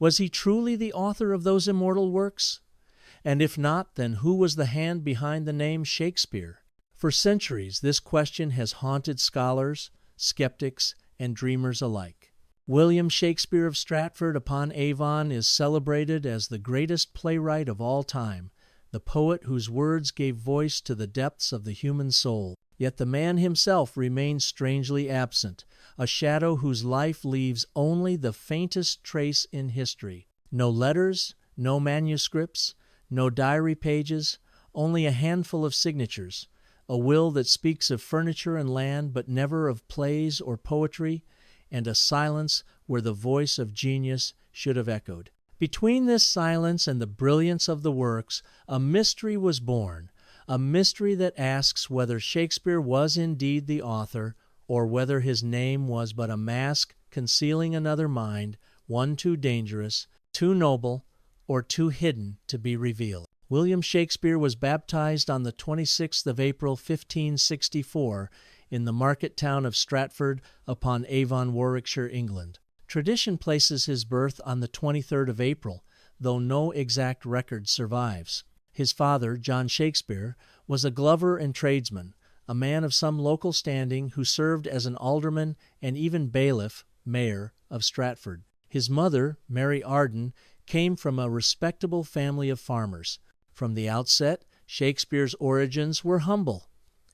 Was he truly the author of those immortal works? And if not, then who was the hand behind the name Shakespeare? For centuries, this question has haunted scholars, skeptics, and dreamers alike. William Shakespeare of Stratford-upon-Avon is celebrated as the greatest playwright of all time, the poet whose words gave voice to the depths of the human soul. Yet the man himself remains strangely absent, a shadow whose life leaves only the faintest trace in history. No letters, no manuscripts, no diary pages, only a handful of signatures, a will that speaks of furniture and land but never of plays or poetry, and a silence where the voice of genius should have echoed. Between this silence and the brilliance of the works, a mystery was born, a mystery that asks whether Shakespeare was indeed the author, or whether his name was but a mask concealing another mind, one too dangerous, too noble, or too hidden to be revealed. William Shakespeare was baptized on the 26th of April, 1564, in the market town of Stratford-upon-Avon, Warwickshire, England. Tradition places his birth on the 23rd of April, though no exact record survives. His father, John Shakespeare, was a glover and tradesman, a man of some local standing who served as an alderman and even bailiff, mayor, of Stratford. His mother, Mary Arden, came from a respectable family of farmers. From the outset, Shakespeare's origins were humble.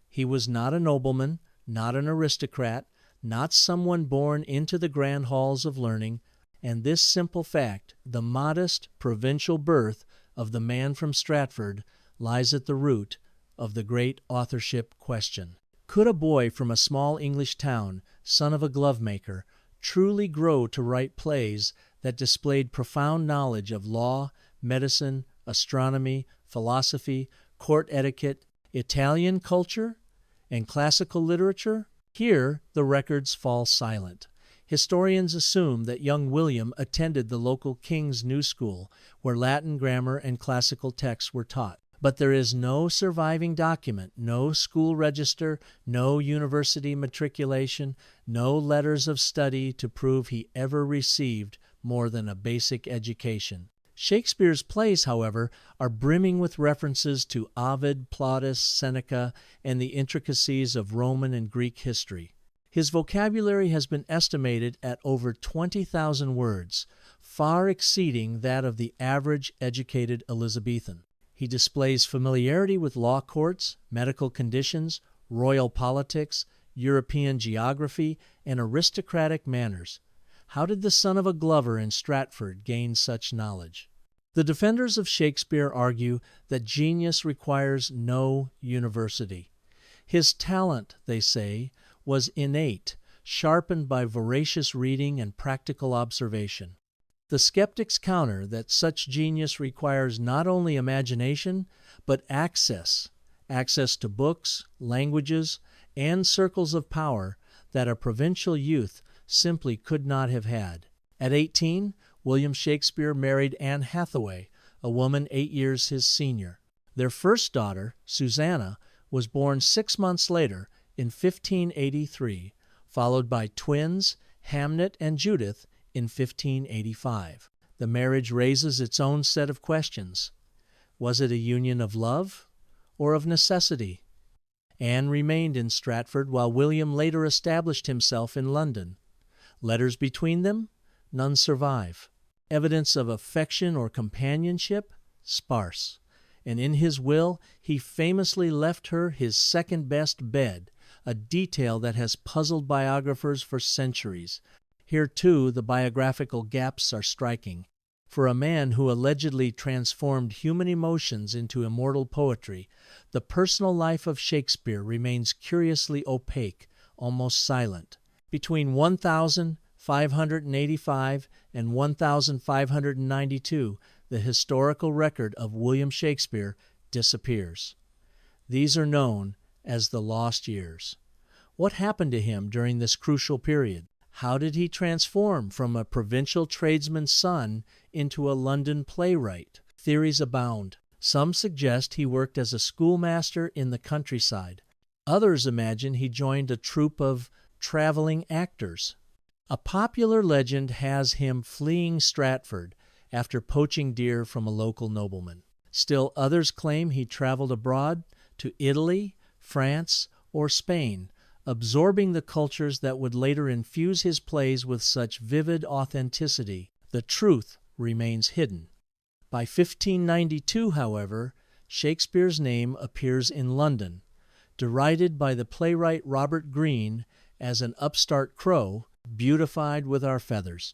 He was not a nobleman, not an aristocrat, not someone born into the grand halls of learning, and this simple fact, the modest provincial birth of the man from Stratford, lies at the root of the great authorship question. Could a boy from a small English town, son of a glovemaker, truly grow to write plays that displayed profound knowledge of law, medicine, astronomy, philosophy, court etiquette, Italian culture, and classical literature? Here the records fall silent. Historians assume that young William attended the local King's New School, where Latin grammar and classical texts were taught. But there is no surviving document, no school register, no university matriculation, no letters of study to prove he ever received more than a basic education. Shakespeare's plays, however, are brimming with references to Ovid, Plautus, Seneca, and the intricacies of Roman and Greek history. His vocabulary has been estimated at over 20,000 words, far exceeding that of the average educated Elizabethan. He displays familiarity with law courts, medical conditions, royal politics, European geography, and aristocratic manners. How did the son of a glover in Stratford gain such knowledge? The defenders of Shakespeare argue that genius requires no university. His talent, they say, was innate, sharpened by voracious reading and practical observation. The skeptics counter that such genius requires not only imagination, but access to books, languages, and circles of power that a provincial youth simply could not have had. At 18, William Shakespeare married Anne Hathaway, a woman 8 years his senior. Their first daughter, Susanna, was born 6 months later in 1583, followed by twins, Hamnet and Judith, in 1585. The marriage raises its own set of questions. Was it a union of love or of necessity? Anne remained in Stratford while William later established himself in London. Letters between them? None survive. Evidence of affection or companionship? Sparse. And in his will, he famously left her his second-best bed, a detail that has puzzled biographers for centuries. Here, too, the biographical gaps are striking. For a man who allegedly transformed human emotions into immortal poetry, the personal life of Shakespeare remains curiously opaque, almost silent. Between 1585 and 1592, the historical record of William Shakespeare disappears. These are known as the lost years. What happened to him during this crucial period? How did he transform from a provincial tradesman's son into a London playwright? Theories abound. Some suggest he worked as a schoolmaster in the countryside. Others imagine he joined a troupe of traveling actors. A popular legend has him fleeing Stratford after poaching deer from a local nobleman. Still others claim he traveled abroad to Italy, France, or Spain, absorbing the cultures that would later infuse his plays with such vivid authenticity. The truth remains hidden. By 1592, however, Shakespeare's name appears in London, derided by the playwright Robert Greene as an upstart crow, beautified with our feathers.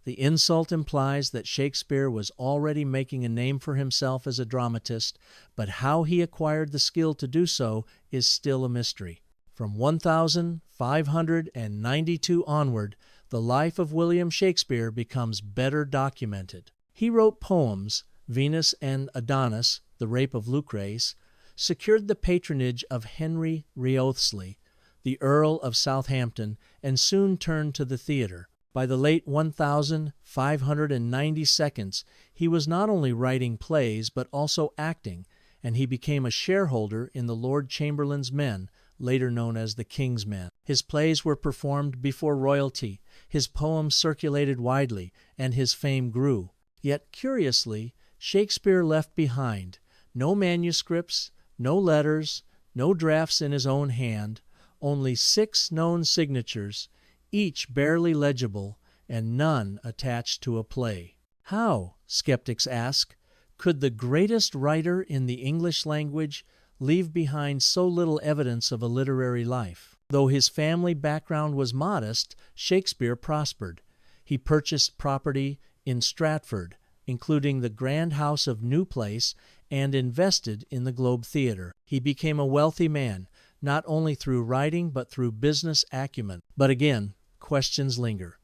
The insult implies that Shakespeare was already making a name for himself as a dramatist, but how he acquired the skill to do so is still a mystery. From 1592 onward, the life of William Shakespeare becomes better documented. He wrote poems. Venus and Adonis, The Rape of Lucrece, secured the patronage of Henry Wriothesley, the Earl of Southampton, and soon turned to the theatre. By the late 1592, he was not only writing plays but also acting, and he became a shareholder in the Lord Chamberlain's Men, later known as the King's Men. His plays were performed before royalty, his poems circulated widely, and his fame grew. Yet, curiously, Shakespeare left behind no manuscripts, no letters, no drafts in his own hand, only 6 known signatures, each barely legible, and none attached to a play. How, skeptics ask, could the greatest writer in the English language leave behind so little evidence of a literary life? Though his family background was modest, Shakespeare prospered. He purchased property in Stratford, including the grand house of New Place, and invested in the Globe Theatre. He became a wealthy man, not only through writing but through business acumen. But again, questions linger.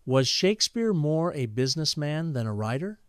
Was Shakespeare more a businessman than a writer?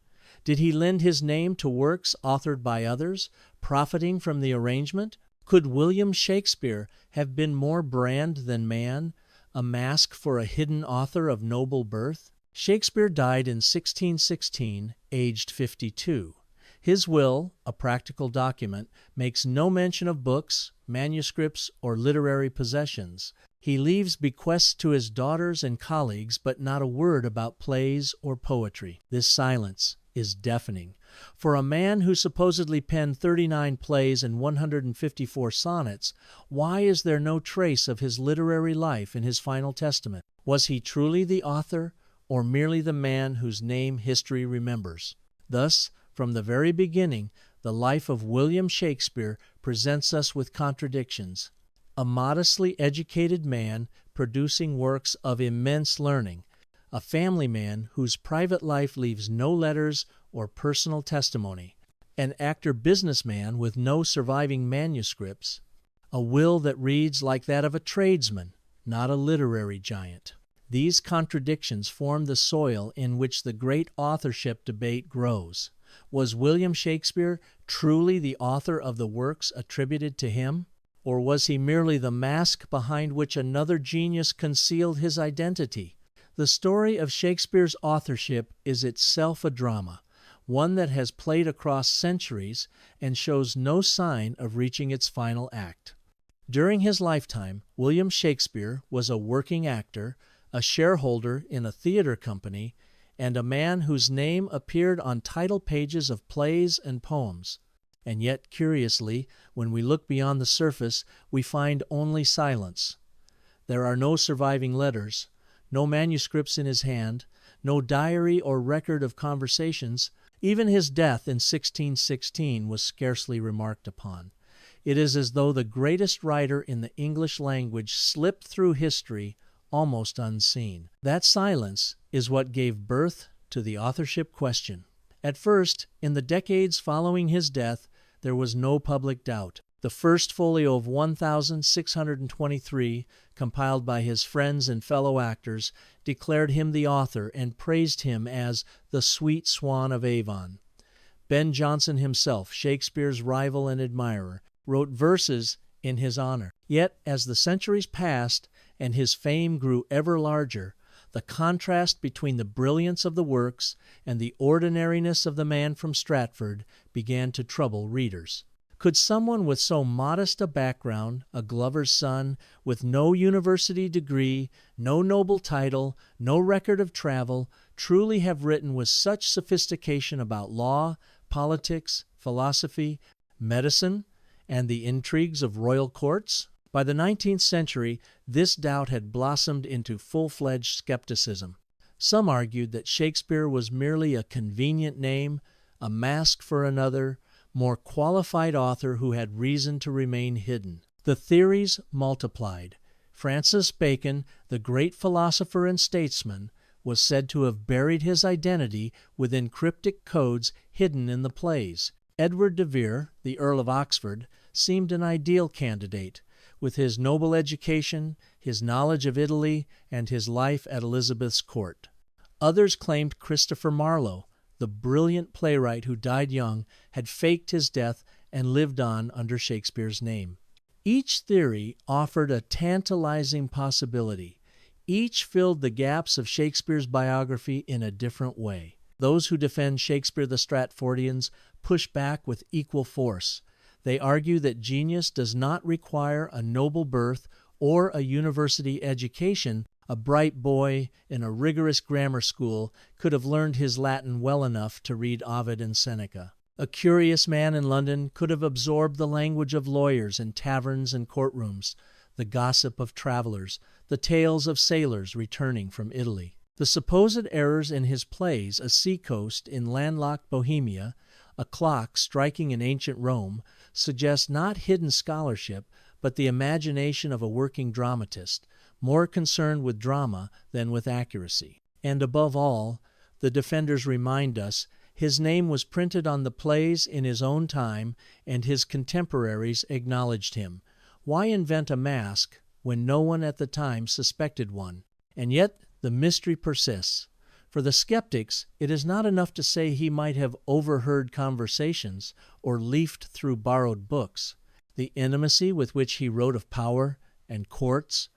Did he lend his name to works authored by others, profiting from the arrangement? Could William Shakespeare have been more brand than man, a mask for a hidden author of noble birth? Shakespeare died in 1616, aged 52. His will, a practical document, makes no mention of books, manuscripts, or literary possessions. He leaves bequests to his daughters and colleagues, but not a word about plays or poetry. This silence is deafening. For a man who supposedly penned 39 plays and 154 sonnets, why is there no trace of his literary life in his final testament? Was he truly the author, or merely the man whose name history remembers? Thus, from the very beginning, the life of William Shakespeare presents us with contradictions. A modestly educated man producing works of immense learning, a family man whose private life leaves no letters or personal testimony, an actor-businessman with no surviving manuscripts, a will that reads like that of a tradesman, not a literary giant. These contradictions form the soil in which the great authorship debate grows. Was William Shakespeare truly the author of the works attributed to him? Or was he merely the mask behind which another genius concealed his identity? The story of Shakespeare's authorship is itself a drama, one that has played across centuries and shows no sign of reaching its final act. During his lifetime, William Shakespeare was a working actor, a shareholder in a theater company, and a man whose name appeared on title pages of plays and poems. And yet, curiously, when we look beyond the surface, we find only silence. There are no surviving letters, no manuscripts in his hand, no diary or record of conversations. Even his death in 1616 was scarcely remarked upon. It is as though the greatest writer in the English language slipped through history almost unseen. That silence is what gave birth to the authorship question. At first, in the decades following his death, there was no public doubt. The first folio of 1623, compiled by his friends and fellow actors, declared him the author and praised him as the sweet swan of Avon. Ben Jonson himself, Shakespeare's rival and admirer, wrote verses in his honor. Yet, as the centuries passed and his fame grew ever larger, the contrast between the brilliance of the works and the ordinariness of the man from Stratford began to trouble readers. Could someone with so modest a background, a glover's son, with no university degree, no noble title, no record of travel, truly have written with such sophistication about law, politics, philosophy, medicine, and the intrigues of royal courts? By the 19th century, this doubt had blossomed into full-fledged skepticism. Some argued that Shakespeare was merely a convenient name, a mask for another, more qualified author who had reason to remain hidden. The theories multiplied. Francis Bacon, the great philosopher and statesman, was said to have buried his identity within cryptic codes hidden in the plays. Edward de Vere, the Earl of Oxford, seemed an ideal candidate, with his noble education, his knowledge of Italy, and his life at Elizabeth's court. Others claimed Christopher Marlowe, the brilliant playwright who died young, had faked his death and lived on under Shakespeare's name. Each theory offered a tantalizing possibility. Each filled the gaps of Shakespeare's biography in a different way. Those who defend Shakespeare the Stratfordians push back with equal force. They argue that genius does not require a noble birth or a university education. A bright boy in a rigorous grammar school could have learned his Latin well enough to read Ovid and Seneca. A curious man in London could have absorbed the language of lawyers in taverns and courtrooms, the gossip of travelers, the tales of sailors returning from Italy. The supposed errors in his plays, A Sea-Coast in landlocked Bohemia, A Clock Striking in Ancient Rome, suggest not hidden scholarship, but the imagination of a working dramatist, more concerned with drama than with accuracy. And above all, the defenders remind us, his name was printed on the plays in his own time, and his contemporaries acknowledged him. Why invent a mask when no one at the time suspected one? And yet the mystery persists. For the skeptics, it is not enough to say he might have overheard conversations or leafed through borrowed books. The intimacy with which he wrote of power and courts,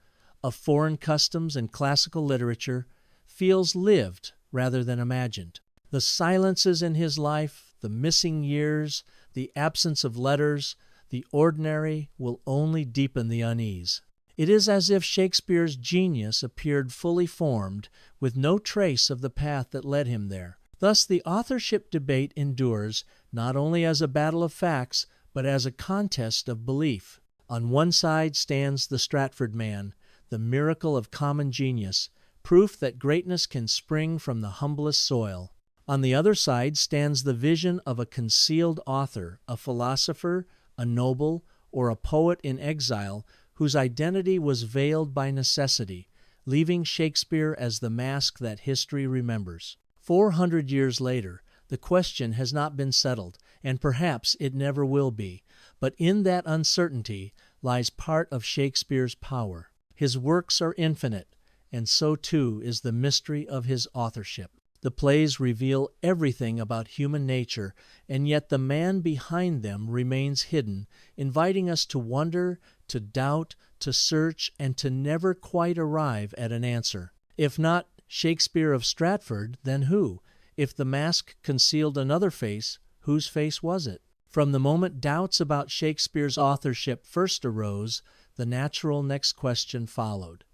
of foreign customs and classical literature, feels lived rather than imagined. The silences in his life, the missing years, the absence of letters, the ordinary will only deepen the unease. It is as if Shakespeare's genius appeared fully formed, with no trace of the path that led him there. Thus the authorship debate endures not only as a battle of facts, but as a contest of belief. On one side stands the Stratford man, the miracle of common genius, proof that greatness can spring from the humblest soil. On the other side stands the vision of a concealed author, a philosopher, a noble, or a poet in exile whose identity was veiled by necessity, leaving Shakespeare as the mask that history remembers. 400 years later, the question has not been settled, and perhaps it never will be, but in that uncertainty lies part of Shakespeare's power. His works are infinite, and so too is the mystery of his authorship. The plays reveal everything about human nature, and yet the man behind them remains hidden, inviting us to wonder, to doubt, to search, and to never quite arrive at an answer. If not Shakespeare of Stratford, then who? If the mask concealed another face, whose face was it? From the moment doubts about Shakespeare's authorship first arose, the natural next question followed.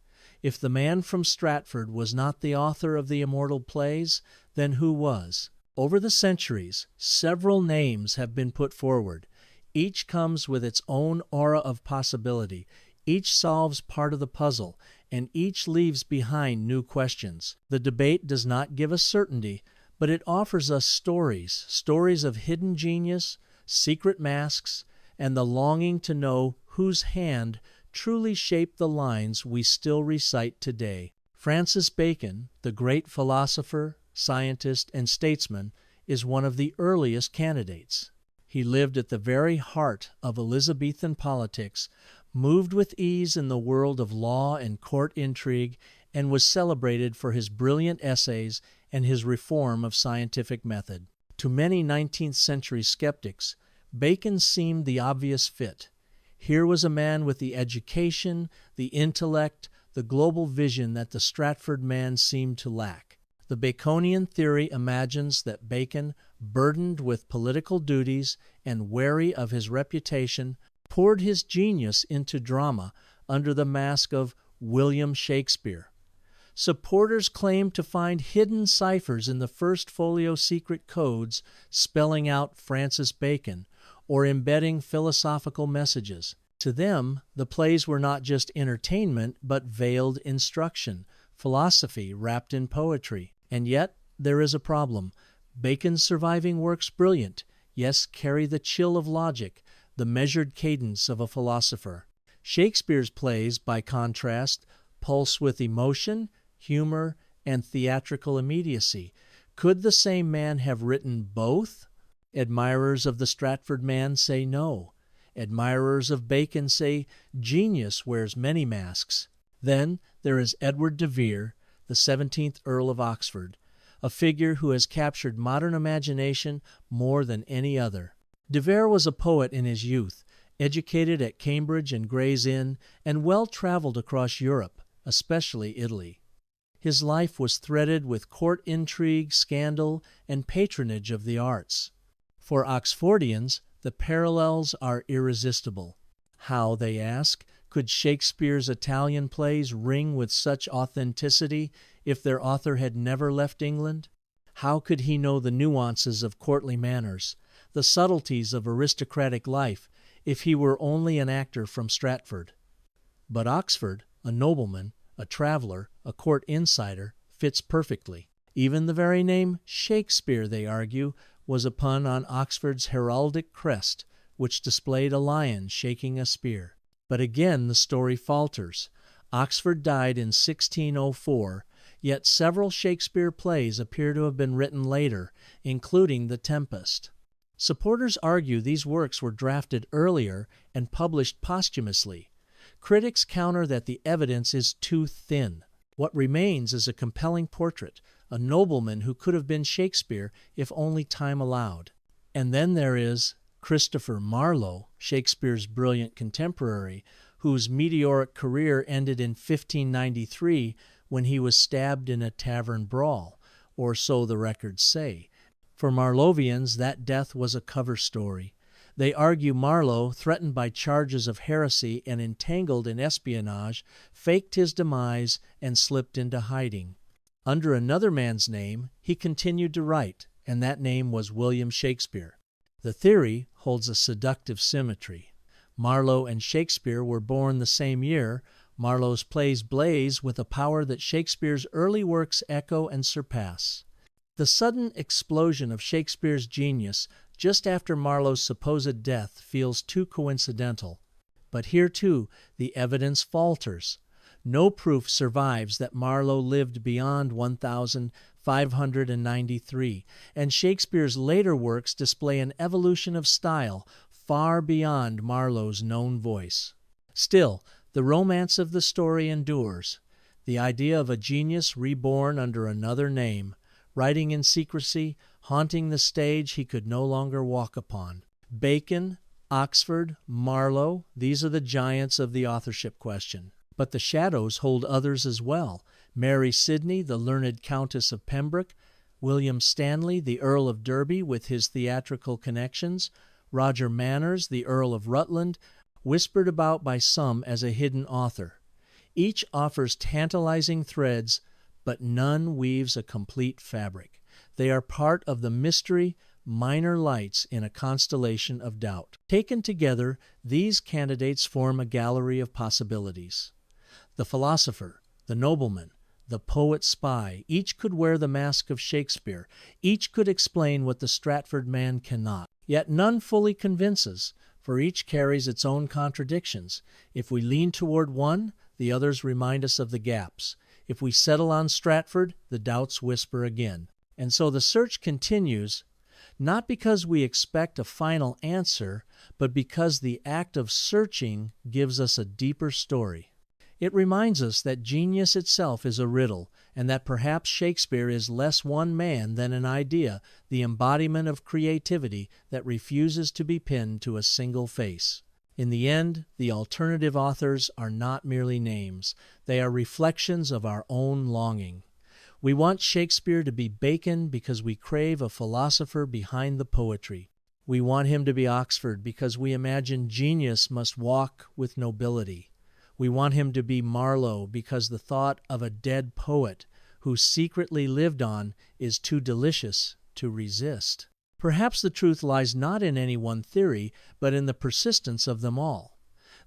If the man from Stratford was not the author of the immortal plays, then who was? Over the centuries, several names have been put forward. Each comes with its own aura of possibility. Each solves part of the puzzle, and each leaves behind new questions. The debate does not give us certainty, but it offers us stories of hidden genius, secret masks, and the longing to know whose hand truly shaped the lines we still recite today. Francis Bacon, the great philosopher, scientist, and statesman, is one of the earliest candidates. He lived at the very heart of Elizabethan politics, moved with ease in the world of law and court intrigue, and was celebrated for his brilliant essays and his reform of scientific method. To many 19th century skeptics, Bacon seemed the obvious fit. Here was a man with the education, the intellect, the global vision that the Stratford man seemed to lack. The Baconian theory imagines that Bacon, burdened with political duties and wary of his reputation, poured his genius into drama under the mask of William Shakespeare. Supporters claim to find hidden ciphers in the First Folio secret codes spelling out Francis Bacon or embedding philosophical messages. To them, the plays were not just entertainment, but veiled instruction, philosophy wrapped in poetry. And yet, there is a problem. Bacon's surviving works, brilliant, yes, carry the chill of logic, the measured cadence of a philosopher. Shakespeare's plays, by contrast, pulse with emotion, humor, and theatrical immediacy. Could the same man have written both? Admirers of the Stratford man say no. Admirers of Bacon say genius wears many masks. Then there is Edward de Vere, the 17th Earl of Oxford, a figure who has captured modern imagination more than any other. De Vere was a poet in his youth, educated at Cambridge and Gray's Inn, and well-traveled across Europe, especially Italy. His life was threaded with court intrigue, scandal, and patronage of the arts. For Oxfordians, the parallels are irresistible. How, they ask, could Shakespeare's Italian plays ring with such authenticity if their author had never left England? How could he know the nuances of courtly manners, the subtleties of aristocratic life, if he were only an actor from Stratford? But Oxford, a nobleman, a traveler, a court insider, fits perfectly. Even the very name Shakespeare, they argue, was a pun on Oxford's heraldic crest, which displayed a lion shaking a spear. But again the story falters. Oxford died in 1604, yet several Shakespeare plays appear to have been written later, including The Tempest. Supporters argue these works were drafted earlier and published posthumously. Critics counter that the evidence is too thin. What remains is a compelling portrait, a nobleman who could have been Shakespeare if only time allowed. And then there is Christopher Marlowe, Shakespeare's brilliant contemporary, whose meteoric career ended in 1593 when he was stabbed in a tavern brawl, or so the records say. For Marlovians, that death was a cover story. They argue Marlowe, threatened by charges of heresy and entangled in espionage, faked his demise and slipped into hiding. Under another man's name, he continued to write, and that name was William Shakespeare. The theory holds a seductive symmetry. Marlowe and Shakespeare were born the same year. Marlowe's plays blaze with a power that Shakespeare's early works echo and surpass. The sudden explosion of Shakespeare's genius just after Marlowe's supposed death feels too coincidental. But here, too, the evidence falters. No proof survives that Marlowe lived beyond 1593, and Shakespeare's later works display an evolution of style far beyond Marlowe's known voice. Still, the romance of the story endures. The idea of a genius reborn under another name, writing in secrecy, haunting the stage he could no longer walk upon. Bacon, Oxford, Marlowe, these are the giants of the authorship question. But the shadows hold others as well. Mary Sidney, the learned Countess of Pembroke, William Stanley, the Earl of Derby with his theatrical connections, Roger Manners, the Earl of Rutland, whispered about by some as a hidden author. Each offers tantalizing threads, but none weaves a complete fabric. They are part of the mystery, minor lights in a constellation of doubt. Taken together, these candidates form a gallery of possibilities. The philosopher, the nobleman, the poet-spy, each could wear the mask of Shakespeare. Each could explain what the Stratford man cannot. Yet none fully convinces, for each carries its own contradictions. If we lean toward one, the others remind us of the gaps. If we settle on Stratford, the doubts whisper again. And so the search continues, not because we expect a final answer, but because the act of searching gives us a deeper story. It reminds us that genius itself is a riddle, and that perhaps Shakespeare is less one man than an idea, the embodiment of creativity that refuses to be pinned to a single face. In the end, the alternative authors are not merely names. They are reflections of our own longing. We want Shakespeare to be Bacon because we crave a philosopher behind the poetry. We want him to be Oxford because we imagine genius must walk with nobility. We want him to be Marlowe because the thought of a dead poet who secretly lived on is too delicious to resist. Perhaps the truth lies not in any one theory, but in the persistence of them all.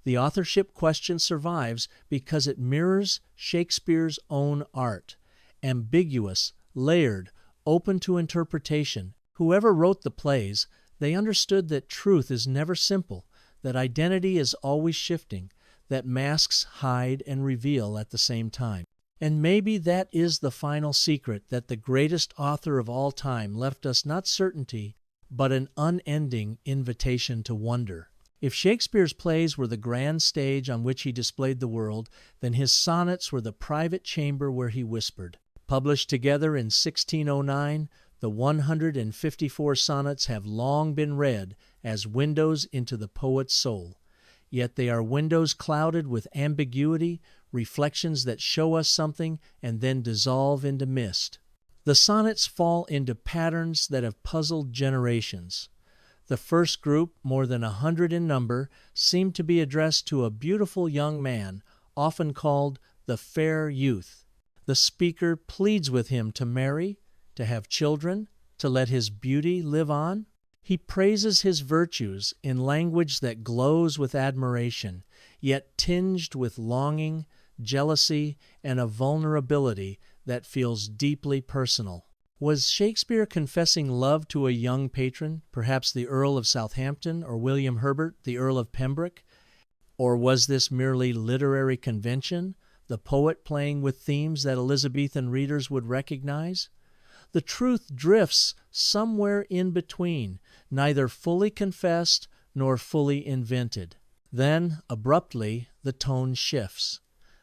The authorship question survives because it mirrors Shakespeare's own art, ambiguous, layered, open to interpretation. Whoever wrote the plays, they understood that truth is never simple, that identity is always shifting, that masks hide and reveal at the same time. And maybe that is the final secret, that the greatest author of all time left us not certainty, but an unending invitation to wonder. If Shakespeare's plays were the grand stage on which he displayed the world, then his sonnets were the private chamber where he whispered. Published together in 1609, the 154 sonnets have long been read as windows into the poet's soul. Yet they are windows clouded with ambiguity, reflections that show us something and then dissolve into mist. The sonnets fall into patterns that have puzzled generations. The first group, more than 100 in number, seem to be addressed to a beautiful young man, often called the fair youth. The speaker pleads with him to marry, to have children, to let his beauty live on. He praises his virtues in language that glows with admiration, yet tinged with longing, jealousy, and a vulnerability that feels deeply personal. Was Shakespeare confessing love to a young patron, perhaps the Earl of Southampton or William Herbert, the Earl of Pembroke? Or was this merely literary convention, the poet playing with themes that Elizabethan readers would recognize? The truth drifts somewhere in between, neither fully confessed nor fully invented. Then, abruptly, the tone shifts.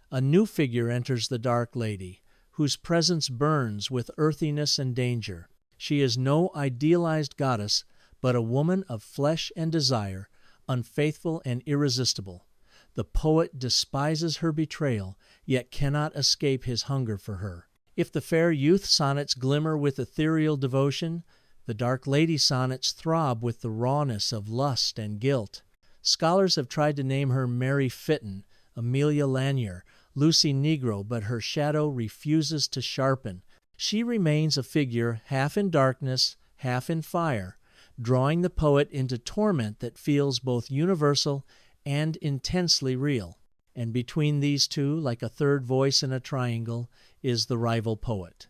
A new figure enters the Dark Lady, whose presence burns with earthiness and danger. She is no idealized goddess, but a woman of flesh and desire, unfaithful and irresistible. The poet despises her betrayal, yet cannot escape his hunger for her. If the fair youth sonnets glimmer with ethereal devotion, the Dark Lady sonnets throb with the rawness of lust and guilt. Scholars have tried to name her Mary Fitton, Amelia Lanier, Lucy Negro, but her shadow refuses to sharpen. She remains a figure half in darkness, half in fire, drawing the poet into torment that feels both universal and intensely real. And between these two, like a third voice in a triangle, is the rival poet.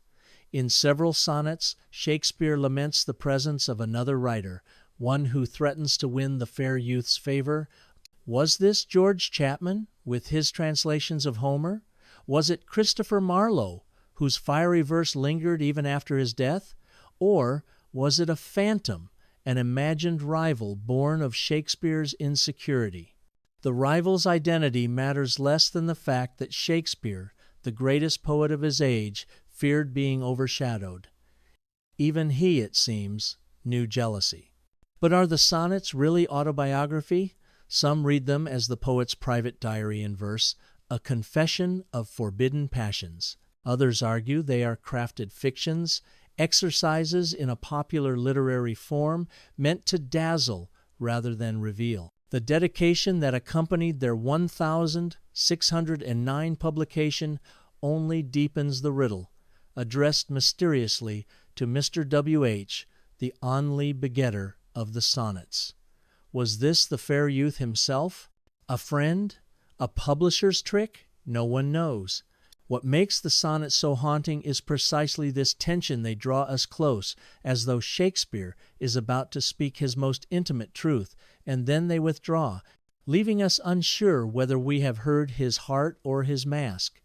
In several sonnets, Shakespeare laments the presence of another writer, one who threatens to win the fair youth's favor. Was this George Chapman, with his translations of Homer? Was it Christopher Marlowe, whose fiery verse lingered even after his death? Or was it a phantom, an imagined rival born of Shakespeare's insecurity? The rival's identity matters less than the fact that Shakespeare, the greatest poet of his age, feared being overshadowed. Even he, it seems, knew jealousy. But are the sonnets really autobiography? Some read them as the poet's private diary in verse, a confession of forbidden passions. Others argue they are crafted fictions, exercises in a popular literary form meant to dazzle rather than reveal. The dedication that accompanied their 1,609 publication only deepens the riddle, addressed mysteriously to Mr. W.H., the only begetter of the sonnets. Was this the fair youth himself? A friend? A publisher's trick? No one knows. What makes the sonnets so haunting is precisely this tension they draw us close, as though Shakespeare is about to speak his most intimate truth, and then they withdraw, leaving us unsure whether we have heard his heart or his mask.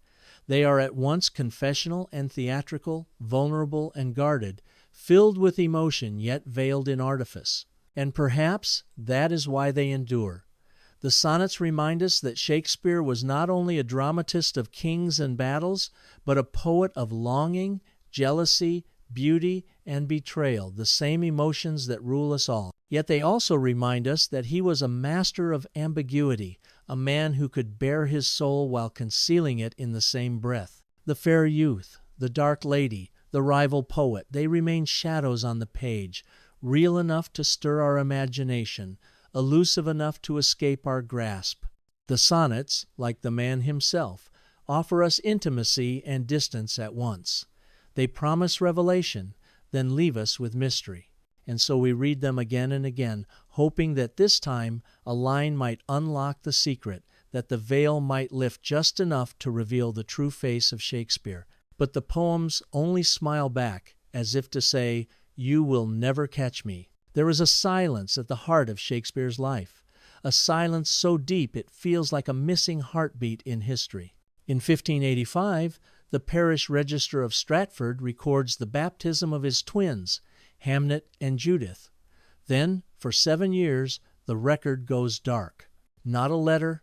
They are at once confessional and theatrical, vulnerable and guarded, filled with emotion yet veiled in artifice. And perhaps that is why they endure. The sonnets remind us that Shakespeare was not only a dramatist of kings and battles, but a poet of longing, jealousy, beauty, and betrayal, the same emotions that rule us all. Yet they also remind us that he was a master of ambiguity, a man who could bare his soul while concealing it in the same breath. The fair youth, the dark lady, the rival poet, they remain shadows on the page, real enough to stir our imagination, elusive enough to escape our grasp. The sonnets, like the man himself, offer us intimacy and distance at once. They promise revelation, then leave us with mystery. And so we read them again and again, hoping that this time a line might unlock the secret, that the veil might lift just enough to reveal the true face of Shakespeare. But the poems only smile back, as if to say, "You will never catch me." There is a silence at the heart of Shakespeare's life, a silence so deep it feels like a missing heartbeat in history. In 1585, the parish register of Stratford records the baptism of his twins, Hamnet and Judith. Then, for 7 years, the record goes dark. Not a letter,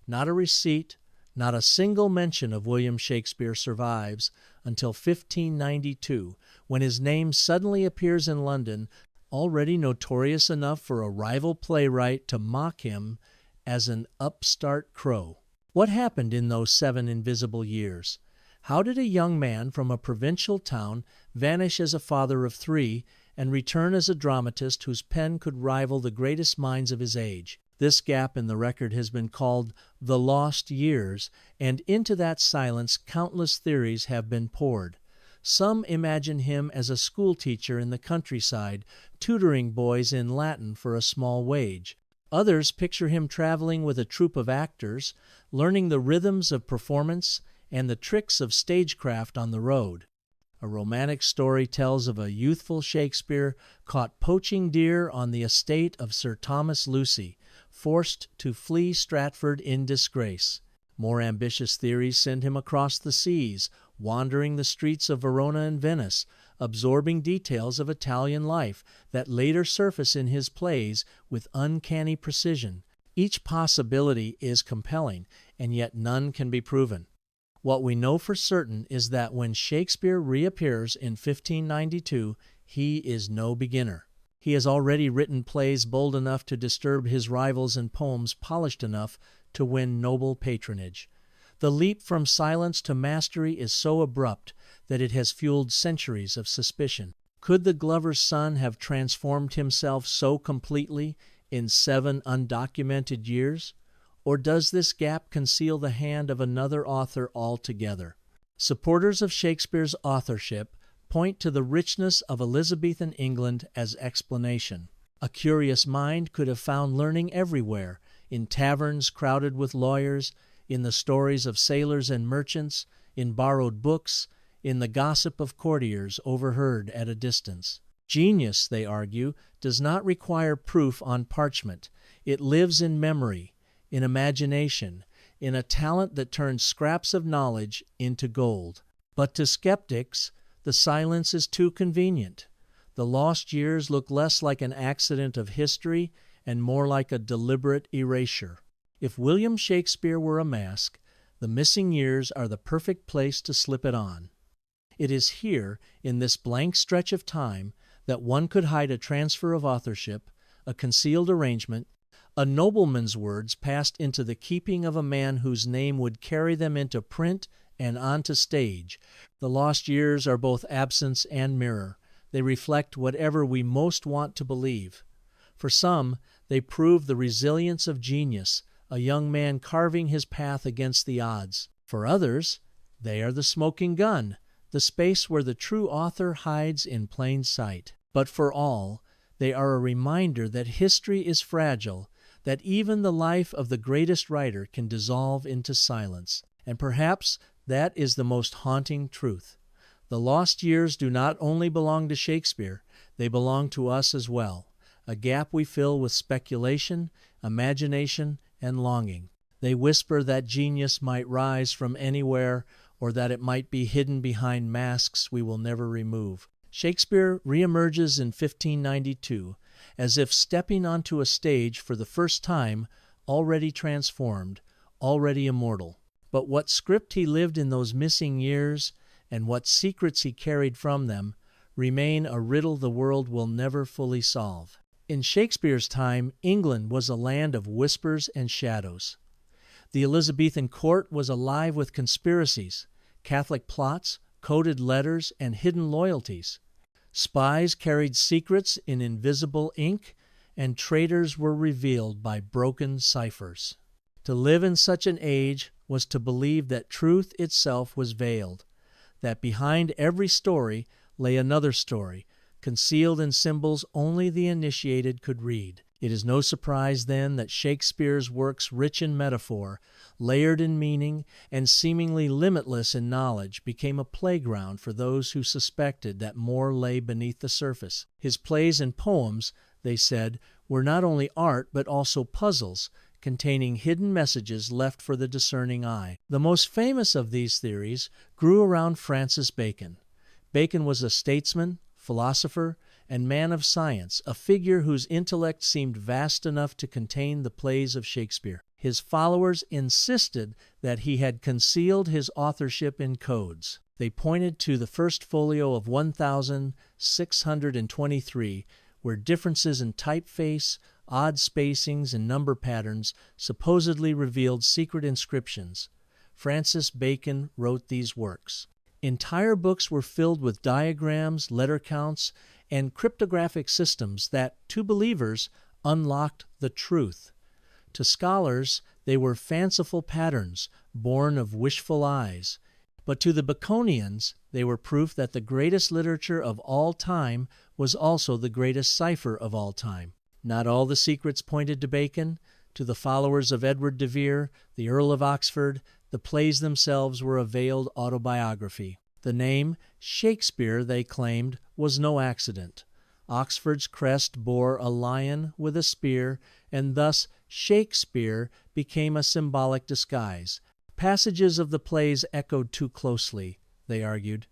not a receipt, not a single mention of William Shakespeare survives until 1592, when his name suddenly appears in London, already notorious enough for a rival playwright to mock him as an upstart crow. What happened in those 7 invisible years? How did a young man from a provincial town vanish as a father of 3 and return as a dramatist whose pen could rival the greatest minds of his age? This gap in the record has been called the lost years, and into that silence countless theories have been poured. Some imagine him as a schoolteacher in the countryside, tutoring boys in Latin for a small wage. Others picture him traveling with a troupe of actors, learning the rhythms of performance and the tricks of stagecraft on the road. A romantic story tells of a youthful Shakespeare caught poaching deer on the estate of Sir Thomas Lucy, forced to flee Stratford in disgrace. More ambitious theories send him across the seas, wandering the streets of Verona and Venice, absorbing details of Italian life that later surface in his plays with uncanny precision. Each possibility is compelling, and yet none can be proven. What we know for certain is that when Shakespeare reappears in 1592, he is no beginner. He has already written plays bold enough to disturb his rivals and poems polished enough to win noble patronage. The leap from silence to mastery is so abrupt that it has fueled centuries of suspicion. Could the Glover's son have transformed himself so completely in 7 undocumented years? Or does this gap conceal the hand of another author altogether? Supporters of Shakespeare's authorship point to the richness of Elizabethan England as explanation. A curious mind could have found learning everywhere, in taverns crowded with lawyers, in the stories of sailors and merchants, in borrowed books, in the gossip of courtiers overheard at a distance. Genius, they argue, does not require proof on parchment. It lives in memory, in imagination, in a talent that turns scraps of knowledge into gold. But to skeptics, the silence is too convenient. The lost years look less like an accident of history and more like a deliberate erasure. If William Shakespeare were a mask, the missing years are the perfect place to slip it on. It is here, in this blank stretch of time, that one could hide a transfer of authorship, a concealed arrangement, a nobleman's words passed into the keeping of a man whose name would carry them into print and onto stage. The lost years are both absence and mirror. They reflect whatever we most want to believe. For some, they prove the resilience of genius, a young man carving his path against the odds. For others, they are the smoking gun, the space where the true author hides in plain sight. But for all, they are a reminder that history is fragile, that even the life of the greatest writer can dissolve into silence. And perhaps that is the most haunting truth. The lost years do not only belong to Shakespeare, they belong to us as well, a gap we fill with speculation, imagination, and longing. They whisper that genius might rise from anywhere, or that it might be hidden behind masks we will never remove. Shakespeare reemerges in 1592, as if stepping onto a stage for the first time, already transformed, already immortal. But what script he lived in those missing years, and what secrets he carried from them, remain a riddle the world will never fully solve. In Shakespeare's time, England was a land of whispers and shadows. The Elizabethan court was alive with conspiracies, Catholic plots, coded letters, and hidden loyalties. Spies carried secrets in invisible ink, and traitors were revealed by broken ciphers. To live in such an age was to believe that truth itself was veiled, that behind every story lay another story, concealed in symbols only the initiated could read. It is no surprise, then, that Shakespeare's works, rich in metaphor, layered in meaning, and seemingly limitless in knowledge, became a playground for those who suspected that more lay beneath the surface. His plays and poems, they said, were not only art but also puzzles, containing hidden messages left for the discerning eye. The most famous of these theories grew around Francis Bacon. Bacon was a statesman, philosopher, and man of science, a figure whose intellect seemed vast enough to contain the plays of Shakespeare. His followers insisted that he had concealed his authorship in codes. They pointed to the first folio of 1623, where differences in typeface, odd spacings, and number patterns supposedly revealed secret inscriptions. Francis Bacon wrote these works. Entire books were filled with diagrams, letter counts, and cryptographic systems that, to believers, unlocked the truth. To scholars, they were fanciful patterns, born of wishful eyes. But to the Baconians, they were proof that the greatest literature of all time was also the greatest cipher of all time. Not all the secrets pointed to Bacon. To the followers of Edward de Vere, the Earl of Oxford, the plays themselves were a veiled autobiography. The name Shakespeare, they claimed, was no accident. Oxford's crest bore a lion with a spear, and thus Shakespeare became a symbolic disguise. Passages of the plays echoed too closely, they argued.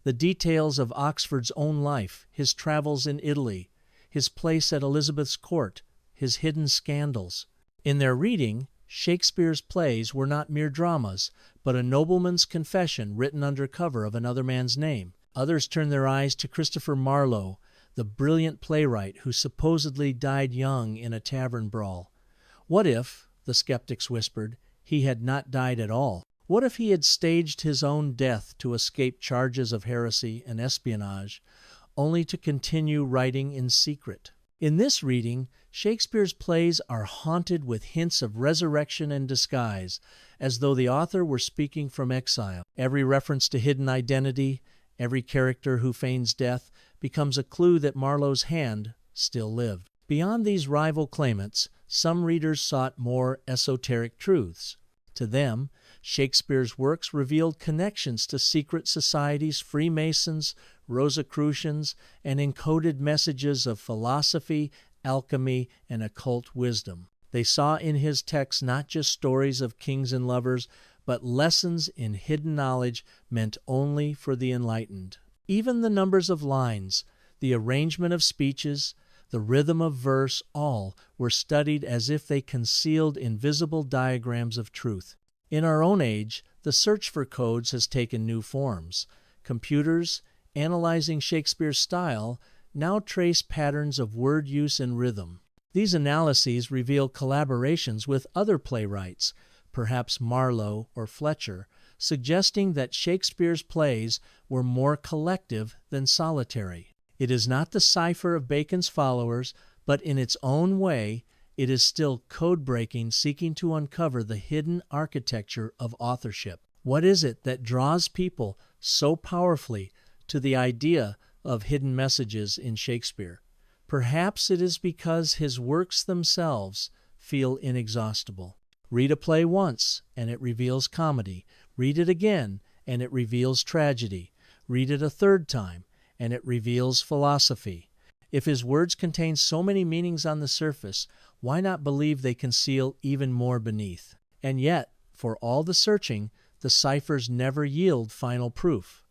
The details of Oxford's own life, his travels in Italy, his place at Elizabeth's court, his hidden scandals. In their reading, Shakespeare's plays were not mere dramas, but a nobleman's confession written under cover of another man's name. Others turned their eyes to Christopher Marlowe, the brilliant playwright who supposedly died young in a tavern brawl. What if, the skeptics whispered, he had not died at all? What if he had staged his own death to escape charges of heresy and espionage, only to continue writing in secret? In this reading, Shakespeare's plays are haunted with hints of resurrection and disguise, as though the author were speaking from exile. Every reference to hidden identity, every character who feigns death, becomes a clue that Marlowe's hand still lived. Beyond these rival claimants, some readers sought more esoteric truths. To them, Shakespeare's works revealed connections to secret societies, Freemasons, Rosicrucians, and encoded messages of philosophy, alchemy, and occult wisdom. They saw in his texts not just stories of kings and lovers, but lessons in hidden knowledge meant only for the enlightened. Even the numbers of lines, the arrangement of speeches, the rhythm of verse, all were studied as if they concealed invisible diagrams of truth. In our own age, the search for codes has taken new forms. Computers, analyzing Shakespeare's style, now trace patterns of word use and rhythm. These analyses reveal collaborations with other playwrights, perhaps Marlowe or Fletcher, suggesting that Shakespeare's plays were more collective than solitary. It is not the cipher of Bacon's followers, but in its own way, it is still code-breaking, seeking to uncover the hidden architecture of authorship. What is it that draws people so powerfully to the idea of hidden messages in Shakespeare? Perhaps it is because his works themselves feel inexhaustible. Read a play once, and it reveals comedy. Read it again, and it reveals tragedy. Read it a third time, and it reveals philosophy. If his words contain so many meanings on the surface, why not believe they conceal even more beneath? And yet, for all the searching, the ciphers never yield final proof.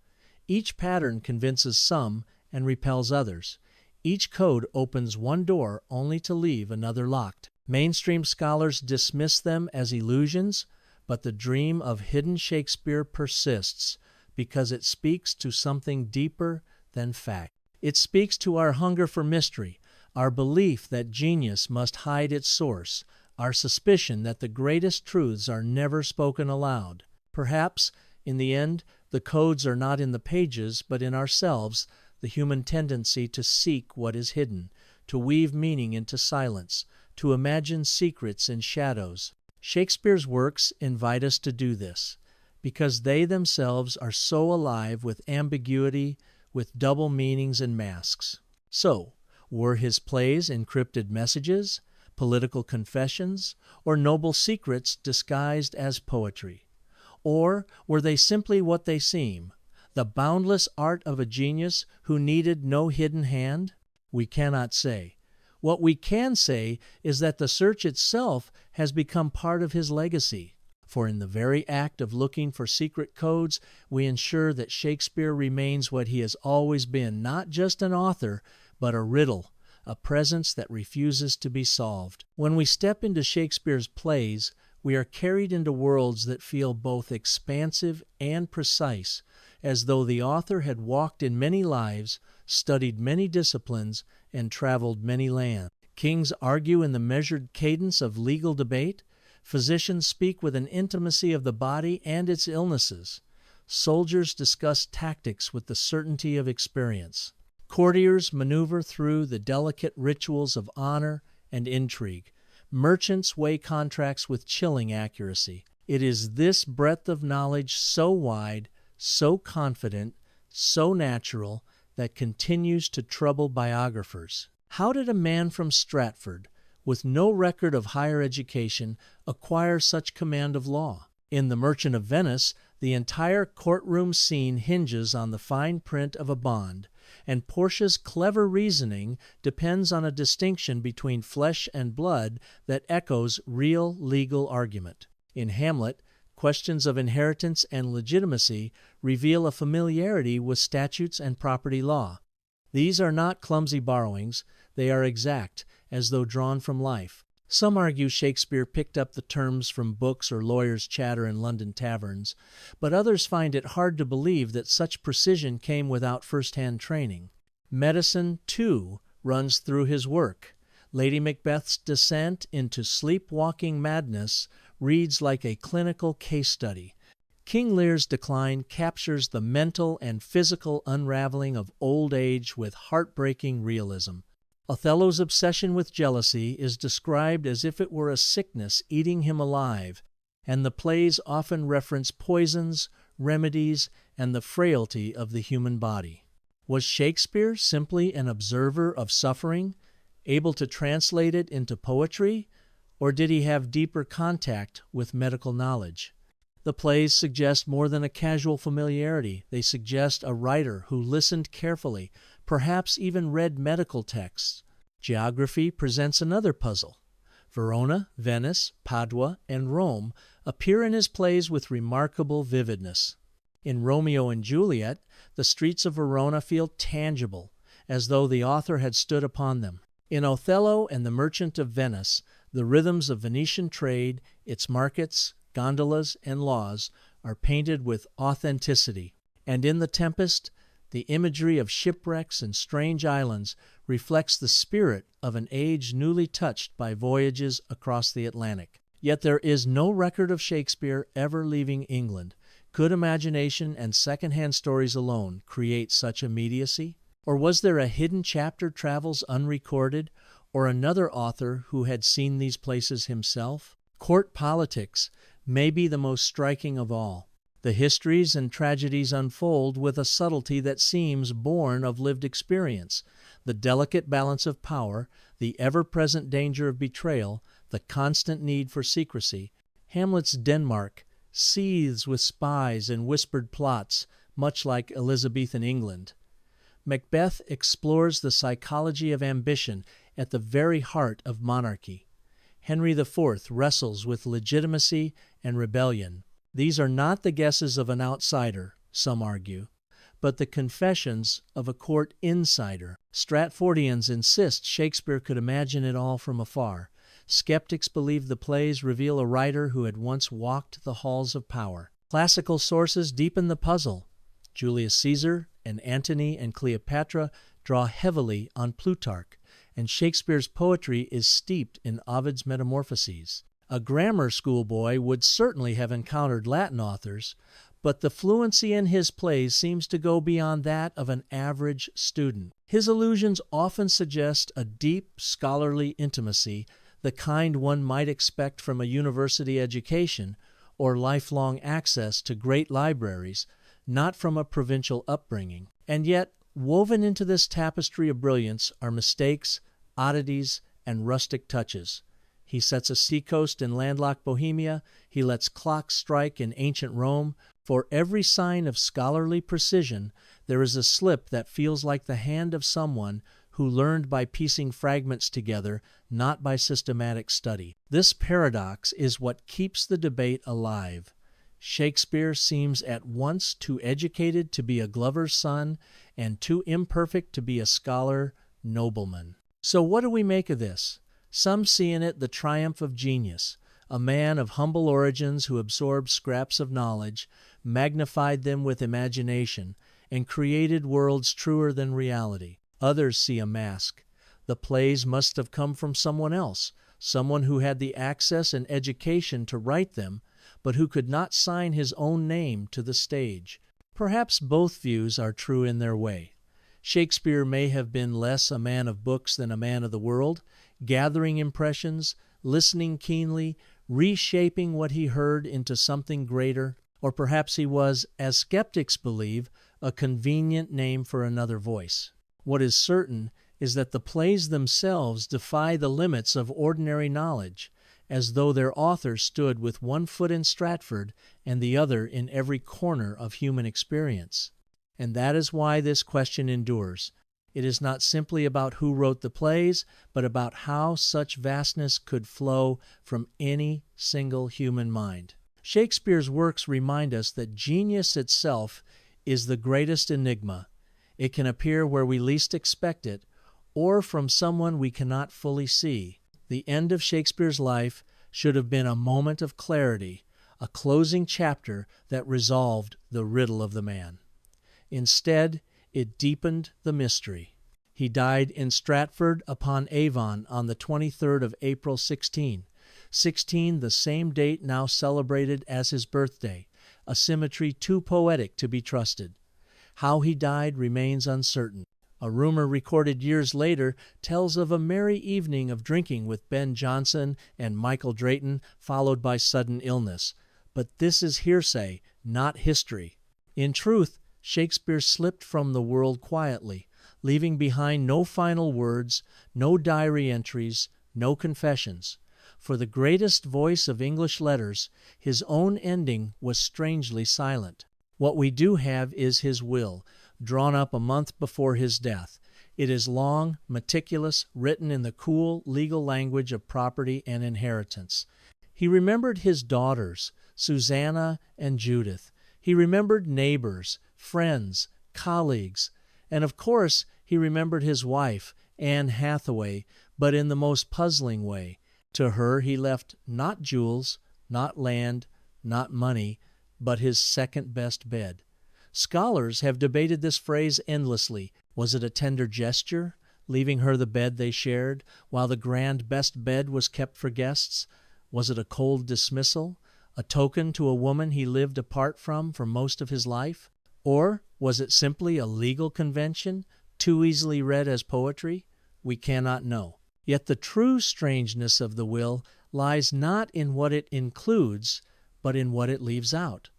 Each pattern convinces some and repels others. Each code opens one door only to leave another locked. Mainstream scholars dismiss them as illusions, but the dream of hidden Shakespeare persists because it speaks to something deeper than fact. It speaks to our hunger for mystery, our belief that genius must hide its source, our suspicion that the greatest truths are never spoken aloud. Perhaps, in the end, The codes are not in the pages, but in ourselves, the human tendency to seek what is hidden, to weave meaning into silence, to imagine secrets in shadows. Shakespeare's works invite us to do this, because they themselves are so alive with ambiguity, with double meanings and masks. So, were his plays encrypted messages, political confessions, or noble secrets disguised as poetry? Or were they simply what they seem, the boundless art of a genius who needed no hidden hand? We cannot say. What we can say is that the search itself has become part of his legacy, for in the very act of looking for secret codes, we ensure that Shakespeare remains what he has always been, not just an author, but a riddle, a presence that refuses to be solved. When we step into Shakespeare's plays, we are carried into worlds that feel both expansive and precise, as though the author had walked in many lives, studied many disciplines, and traveled many lands. Kings argue in the measured cadence of legal debate. Physicians speak with an intimacy of the body and its illnesses. Soldiers discuss tactics with the certainty of experience. Courtiers maneuver through the delicate rituals of honor and intrigue. Merchants weigh contracts with chilling accuracy. It is this breadth of knowledge so wide, so confident, so natural, that continues to trouble biographers. How did a man from Stratford, with no record of higher education, acquire such command of law? In The Merchant of Venice, the entire courtroom scene hinges on the fine print of a bond, and Portia's clever reasoning depends on a distinction between flesh and blood that echoes real legal argument. In Hamlet, questions of inheritance and legitimacy reveal a familiarity with statutes and property law. These are not clumsy borrowings, they are exact, as though drawn from life. Some argue Shakespeare picked up the terms from books or lawyers' chatter in London taverns, but others find it hard to believe that such precision came without first-hand training. Medicine, too, runs through his work. Lady Macbeth's descent into sleepwalking madness reads like a clinical case study. King Lear's decline captures the mental and physical unraveling of old age with heartbreaking realism. Othello's obsession with jealousy is described as if it were a sickness eating him alive, and the plays often reference poisons, remedies, and the frailty of the human body. Was Shakespeare simply an observer of suffering, able to translate it into poetry, or did he have deeper contact with medical knowledge? The plays suggest more than a casual familiarity. They suggest a writer who listened carefully, perhaps even read medical texts. Geography presents another puzzle. Verona, Venice, Padua, and Rome appear in his plays with remarkable vividness. In Romeo and Juliet, the streets of Verona feel tangible, as though the author had stood upon them. In Othello and the Merchant of Venice, the rhythms of Venetian trade, its markets, gondolas, and laws are painted with authenticity. And in The Tempest, the imagery of shipwrecks and strange islands reflects the spirit of an age newly touched by voyages across the Atlantic. Yet there is no record of Shakespeare ever leaving England. Could imagination and second-hand stories alone create such immediacy? Or was there a hidden chapter travels unrecorded, or another author who had seen these places himself? Court politics may be the most striking of all. The histories and tragedies unfold with a subtlety that seems born of lived experience. The delicate balance of power, the ever-present danger of betrayal, the constant need for secrecy. Hamlet's Denmark seethes with spies and whispered plots, much like Elizabethan England. Macbeth explores the psychology of ambition at the very heart of monarchy. Henry IV wrestles with legitimacy and rebellion. These are not the guesses of an outsider, some argue, but the confessions of a court insider. Stratfordians insist Shakespeare could imagine it all from afar. Skeptics believe the plays reveal a writer who had once walked the halls of power. Classical sources deepen the puzzle. Julius Caesar and Antony and Cleopatra draw heavily on Plutarch, and Shakespeare's poetry is steeped in Ovid's Metamorphoses. A grammar school boy would certainly have encountered Latin authors, but the fluency in his plays seems to go beyond that of an average student. His allusions often suggest a deep scholarly intimacy, the kind one might expect from a university education or lifelong access to great libraries, not from a provincial upbringing. And yet, woven into this tapestry of brilliance are mistakes, oddities, and rustic touches. He sets a seacoast in landlocked Bohemia. He lets clocks strike in ancient Rome. For every sign of scholarly precision, there is a slip that feels like the hand of someone who learned by piecing fragments together, not by systematic study. This paradox is what keeps the debate alive. Shakespeare seems at once too educated to be a glover's son and too imperfect to be a scholar nobleman. So what do we make of this? Some see in it the triumph of genius, a man of humble origins who absorbed scraps of knowledge, magnified them with imagination, and created worlds truer than reality. Others see a mask. The plays must have come from someone else, someone who had the access and education to write them, but who could not sign his own name to the stage. Perhaps both views are true in their way. Shakespeare may have been less a man of books than a man of the world, gathering impressions, listening keenly, reshaping what he heard into something greater, or perhaps he was, as skeptics believe, a convenient name for another voice. What is certain is that the plays themselves defy the limits of ordinary knowledge, as though their author stood with one foot in Stratford and the other in every corner of human experience. And that is why this question endures. It is not simply about who wrote the plays, but about how such vastness could flow from any single human mind. Shakespeare's works remind us that genius itself is the greatest enigma. It can appear where we least expect it, or from someone we cannot fully see. The end of Shakespeare's life should have been a moment of clarity, a closing chapter that resolved the riddle of the man. Instead, it deepened the mystery. He died in Stratford-upon-Avon on the 23rd of April 16, the same date now celebrated as his birthday, a symmetry too poetic to be trusted. How he died remains uncertain. A rumor recorded years later tells of a merry evening of drinking with Ben Jonson and Michael Drayton, followed by sudden illness. But this is hearsay, not history. In truth, Shakespeare slipped from the world quietly, leaving behind no final words, no diary entries, no confessions. For the greatest voice of English letters, his own ending was strangely silent. What we do have is his will, drawn up a month before his death. It is long, meticulous, written in the cool, legal language of property and inheritance. He remembered his daughters, Susanna and Judith. He remembered neighbors, friends, colleagues, and of course he remembered his wife, Anne Hathaway, but in the most puzzling way. To her he left not jewels, not land, not money, but his second-best bed. Scholars have debated this phrase endlessly. Was it a tender gesture, leaving her the bed they shared, while the grand best bed was kept for guests? Was it a cold dismissal, a token to a woman he lived apart from for most of his life? Or was it simply a legal convention, too easily read as poetry? We cannot know. Yet the true strangeness of the will lies not in what it includes, but in what it leaves out.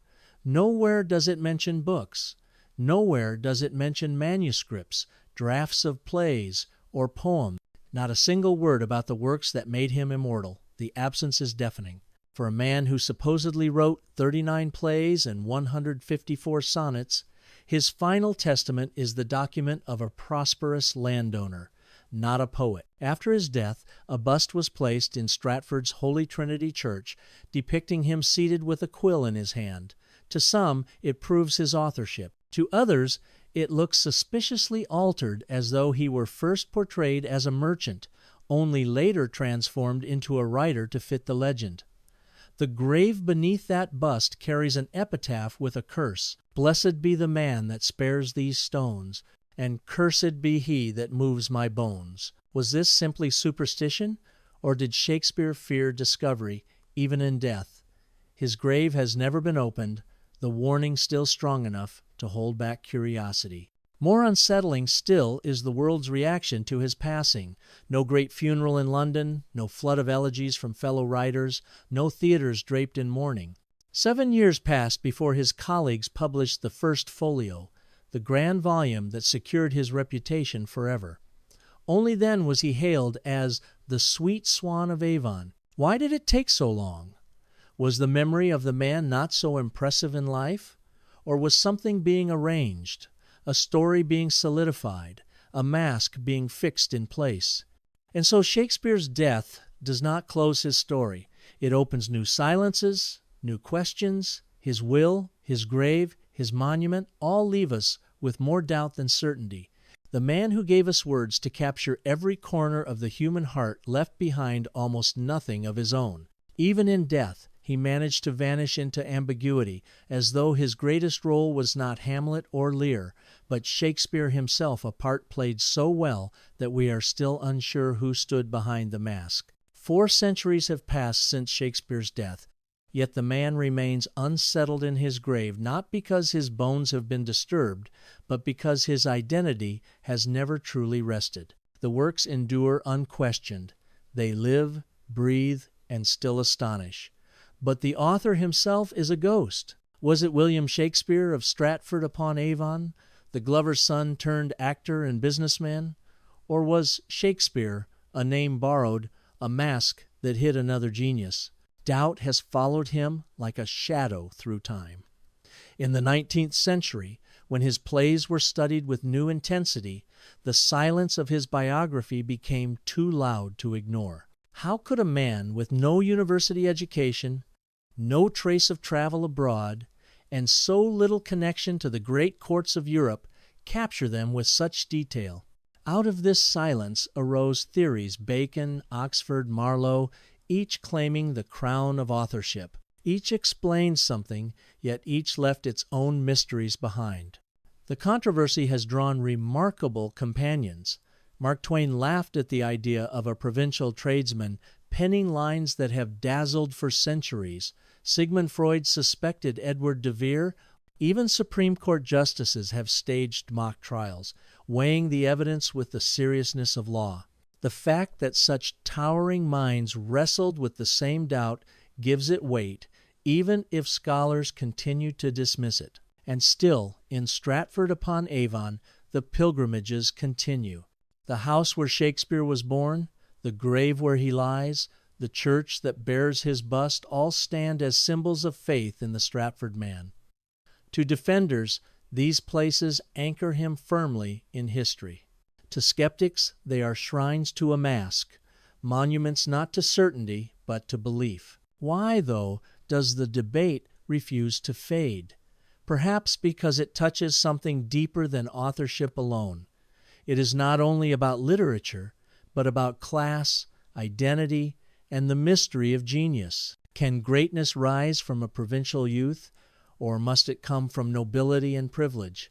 Nowhere does it mention books. Nowhere does it mention manuscripts, drafts of plays, or poems. Not a single word about the works that made him immortal. The absence is deafening. For a man who supposedly wrote 39 plays and 154 sonnets, his final testament is the document of a prosperous landowner, not a poet. After his death, a bust was placed in Stratford's Holy Trinity Church, depicting him seated with a quill in his hand. To some, it proves his authorship. To others, it looks suspiciously altered, as though he were first portrayed as a merchant, only later transformed into a writer to fit the legend. The grave beneath that bust carries an epitaph with a curse. "Blessed be the man that spares these stones, and cursed be he that moves my bones." Was this simply superstition, or did Shakespeare fear discovery, even in death? His grave has never been opened, the warning still strong enough to hold back curiosity. More unsettling still is the world's reaction to his passing. No great funeral in London, no flood of elegies from fellow writers, no theaters draped in mourning. 7 years passed before his colleagues published the first folio, the grand volume that secured his reputation forever. Only then was he hailed as the sweet swan of Avon. Why did it take so long? Was the memory of the man not so impressive in life? Or was something being arranged, a story being solidified, a mask being fixed in place? And so Shakespeare's death does not close his story. It opens new silences, new questions. His will, his grave, his monument all leave us with more doubt than certainty. The man who gave us words to capture every corner of the human heart left behind almost nothing of his own. Even in death, he managed to vanish into ambiguity, as though his greatest role was not Hamlet or Lear, but Shakespeare himself, a part played so well that we are still unsure who stood behind the mask. 4 centuries have passed since Shakespeare's death, yet the man remains unsettled in his grave, not because his bones have been disturbed, but because his identity has never truly rested. The works endure unquestioned. They live, breathe, and still astonish. But the author himself is a ghost. Was it William Shakespeare of Stratford-upon-Avon, the glover's son turned actor and businessman? Or was Shakespeare, a name borrowed, a mask that hid another genius? Doubt has followed him like a shadow through time. In the 19th century, when his plays were studied with new intensity, the silence of his biography became too loud to ignore. How could a man with no university education, no trace of travel abroad, and so little connection to the great courts of Europe capture them with such detail? Out of this silence arose theories: Bacon, Oxford, Marlowe, each claiming the crown of authorship. Each explained something, yet each left its own mysteries behind. The controversy has drawn remarkable companions. Mark Twain laughed at the idea of a provincial tradesman penning lines that have dazzled for centuries. Sigmund Freud suspected Edward de Vere. Even Supreme Court justices have staged mock trials, weighing the evidence with the seriousness of law. The fact that such towering minds wrestled with the same doubt gives it weight, even if scholars continue to dismiss it. And still, in Stratford-upon-Avon, the pilgrimages continue. The house where Shakespeare was born, the grave where he lies, the church that bears his bust all stand as symbols of faith in the Stratford man. To defenders, these places anchor him firmly in history. To skeptics, they are shrines to a mask, monuments not to certainty, but to belief. Why, though, does the debate refuse to fade? Perhaps because it touches something deeper than authorship alone. It is not only about literature, but about class, identity, and the mystery of genius. Can greatness rise from a provincial youth, or must it come from nobility and privilege?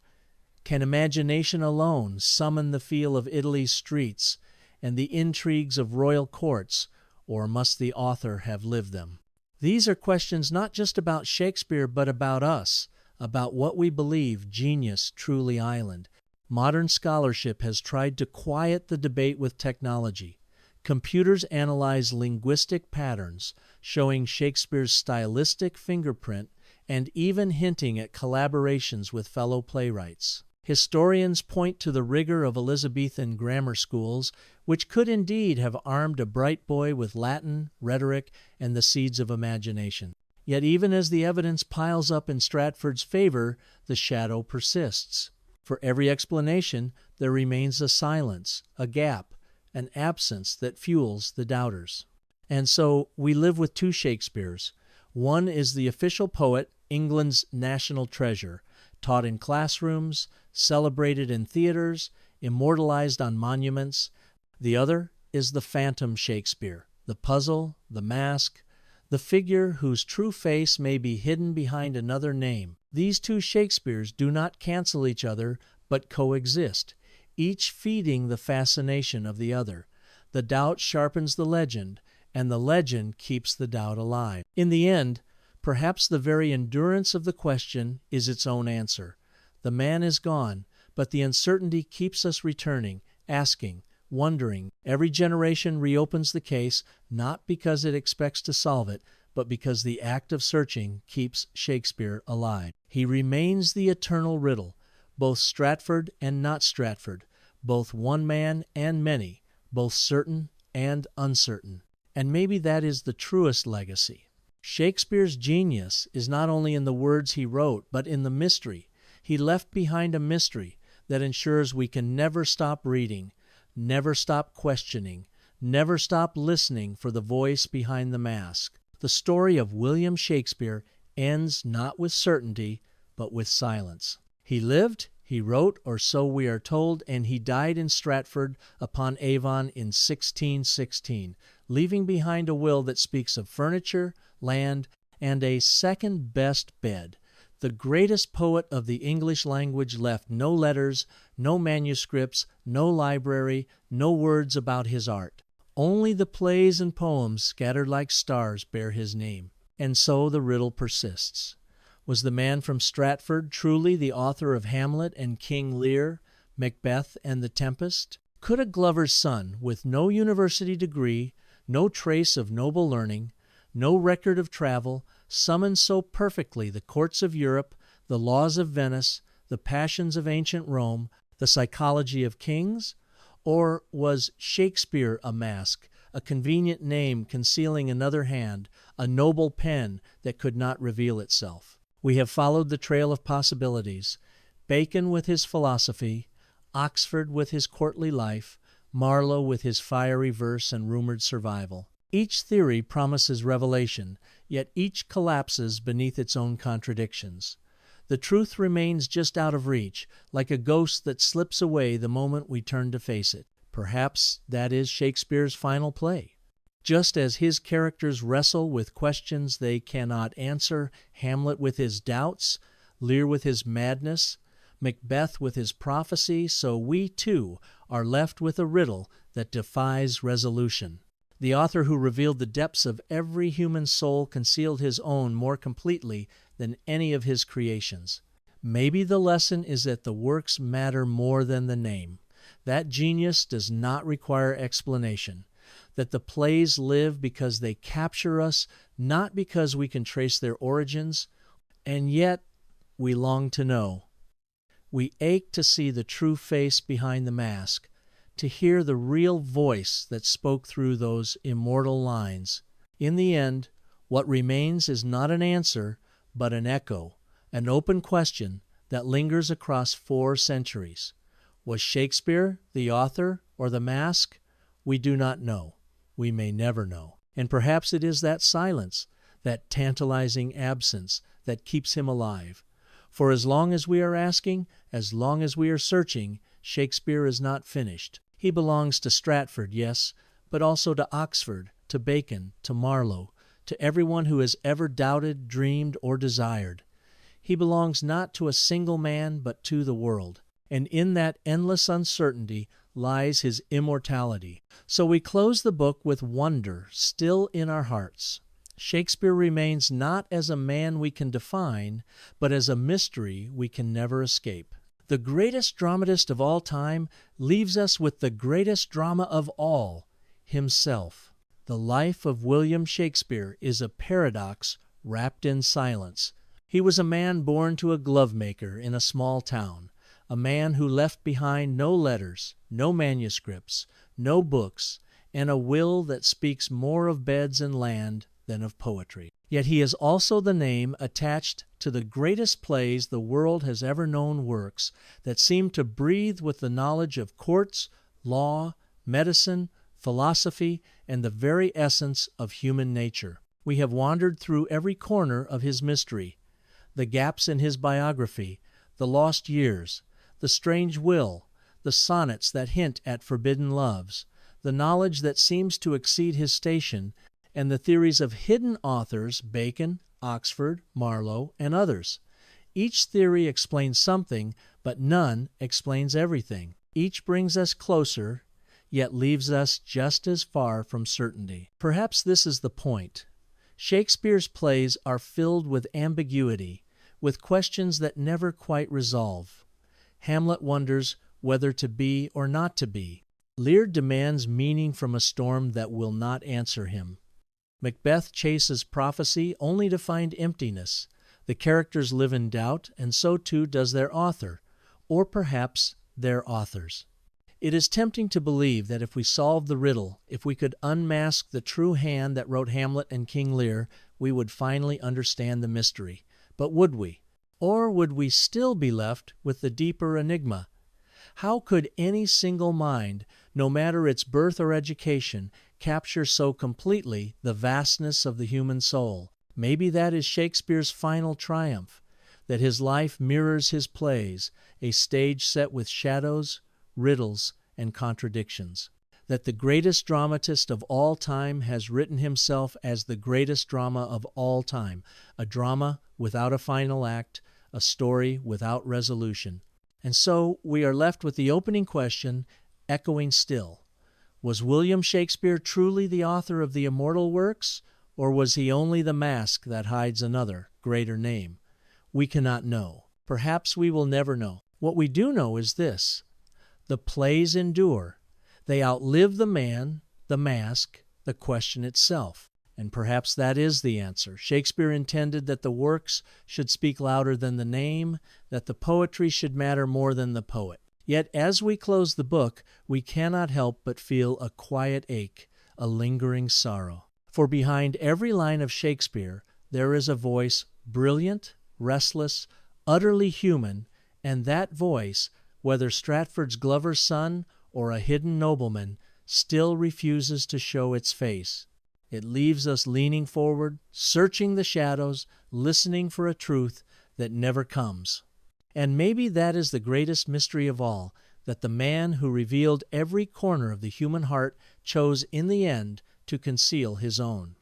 Can imagination alone summon the feel of Italy's streets and the intrigues of royal courts, or must the author have lived them? These are questions not just about Shakespeare, but about us, about what we believe genius truly island. Modern scholarship has tried to quiet the debate with technology. Computers analyze linguistic patterns, showing Shakespeare's stylistic fingerprint and even hinting at collaborations with fellow playwrights. Historians point to the rigor of Elizabethan grammar schools, which could indeed have armed a bright boy with Latin, rhetoric, and the seeds of imagination. Yet even as the evidence piles up in Stratford's favor, the shadow persists. For every explanation, there remains a silence, a gap, an absence that fuels the doubters. And so we live with 2 Shakespeares. One is the official poet, England's national treasure, taught in classrooms, celebrated in theaters, immortalized on monuments. The other is the phantom Shakespeare, the puzzle, the mask, the figure whose true face may be hidden behind another name. These 2 Shakespeares do not cancel each other, but coexist, each feeding the fascination of the other. The doubt sharpens the legend, and the legend keeps the doubt alive. In the end, Perhaps the very endurance of the question is its own answer. The man is gone, but the uncertainty keeps us returning, asking, wondering. Every generation reopens the case, not because it expects to solve it, but because the act of searching keeps Shakespeare alive. He remains the eternal riddle, both Stratford and not Stratford, both one man and many, both certain and uncertain. And maybe that is the truest legacy. Shakespeare's genius is not only in the words he wrote, but in the mystery. He left behind a mystery that ensures we can never stop reading, never stop questioning, never stop listening for the voice behind the mask. The story of William Shakespeare ends not with certainty, but with silence. He lived, he wrote, or so we are told, and he died in Stratford upon Avon in 1616, leaving behind a will that speaks of furniture, land, and a second-best bed. The greatest poet of the English language left no letters, no manuscripts, no library, no words about his art. Only the plays and poems scattered like stars bear his name. And so the riddle persists. Was the man from Stratford truly the author of Hamlet and King Lear, Macbeth and The Tempest? Could a glover's son, with no university degree, no trace of noble learning, no record of travel, summon so perfectly the courts of Europe, the laws of Venice, the passions of ancient Rome, the psychology of kings? Or was Shakespeare a mask, a convenient name concealing another hand, a noble pen that could not reveal itself? We have followed the trail of possibilities. Bacon with his philosophy, Oxford with his courtly life, Marlowe with his fiery verse and rumored survival. Each theory promises revelation, yet each collapses beneath its own contradictions. The truth remains just out of reach, like a ghost that slips away the moment we turn to face it. Perhaps that is Shakespeare's final play. Just as his characters wrestle with questions they cannot answer, Hamlet with his doubts, Lear with his madness, Macbeth with his prophecy, so we too are left with a riddle that defies resolution. The author who revealed the depths of every human soul concealed his own more completely than any of his creations. Maybe the lesson is that the works matter more than the name, that genius does not require explanation, that the plays live because they capture us, not because we can trace their origins, and yet we long to know. We ache to see the true face behind the mask, to hear the real voice that spoke through those immortal lines. In the end, what remains is not an answer, but an echo, an open question that lingers across 4 centuries. Was Shakespeare the author or the mask? We do not know. We may never know. And perhaps it is that silence, that tantalizing absence, that keeps him alive. For as long as we are asking, as long as we are searching, Shakespeare is not finished. He belongs to Stratford, yes, but also to Oxford, to Bacon, to Marlowe, to everyone who has ever doubted, dreamed, or desired. He belongs not to a single man, but to the world. And in that endless uncertainty lies his immortality. So we close the book with wonder still in our hearts. Shakespeare remains not as a man we can define, but as a mystery we can never escape. The greatest dramatist of all time leaves us with the greatest drama of all, himself. The life of William Shakespeare is a paradox wrapped in silence. He was a man born to a glovemaker in a small town, a man who left behind no letters, no manuscripts, no books, and a will that speaks more of beds and land than of poetry. Yet he is also the name attached to the greatest plays the world has ever known, works that seem to breathe with the knowledge of courts, law, medicine, philosophy, and the very essence of human nature. We have wandered through every corner of his mystery, the gaps in his biography, the lost years, the strange will, the sonnets that hint at forbidden loves, the knowledge that seems to exceed his station, and the theories of hidden authors, Bacon, Oxford, Marlowe, and others. Each theory explains something, but none explains everything. Each brings us closer, yet leaves us just as far from certainty. Perhaps this is the point. Shakespeare's plays are filled with ambiguity, with questions that never quite resolve. Hamlet wonders whether to be or not to be. Lear demands meaning from a storm that will not answer him. Macbeth chases prophecy only to find emptiness. The characters live in doubt, and so too does their author, or perhaps their authors. It is tempting to believe that if we solved the riddle, if we could unmask the true hand that wrote Hamlet and King Lear, we would finally understand the mystery. But would we? Or would we still be left with the deeper enigma? How could any single mind, no matter its birth or education, capture so completely the vastness of the human soul? Maybe that is Shakespeare's final triumph, that his life mirrors his plays, a stage set with shadows, riddles, and contradictions. That the greatest dramatist of all time has written himself as the greatest drama of all time, a drama without a final act, a story without resolution. And so we are left with the opening question, echoing still. Was William Shakespeare truly the author of the immortal works, or was he only the mask that hides another, greater name? We cannot know. Perhaps we will never know. What we do know is this: the plays endure. They outlive the man, the mask, the question itself. And perhaps that is the answer. Shakespeare intended that the works should speak louder than the name, that the poetry should matter more than the poet. Yet as we close the book, we cannot help but feel a quiet ache, a lingering sorrow. For behind every line of Shakespeare, there is a voice brilliant, restless, utterly human, and that voice, whether Stratford's Glover's son or a hidden nobleman, still refuses to show its face. It leaves us leaning forward, searching the shadows, listening for a truth that never comes. And maybe that is the greatest mystery of all, that the man who revealed every corner of the human heart chose in the end to conceal his own.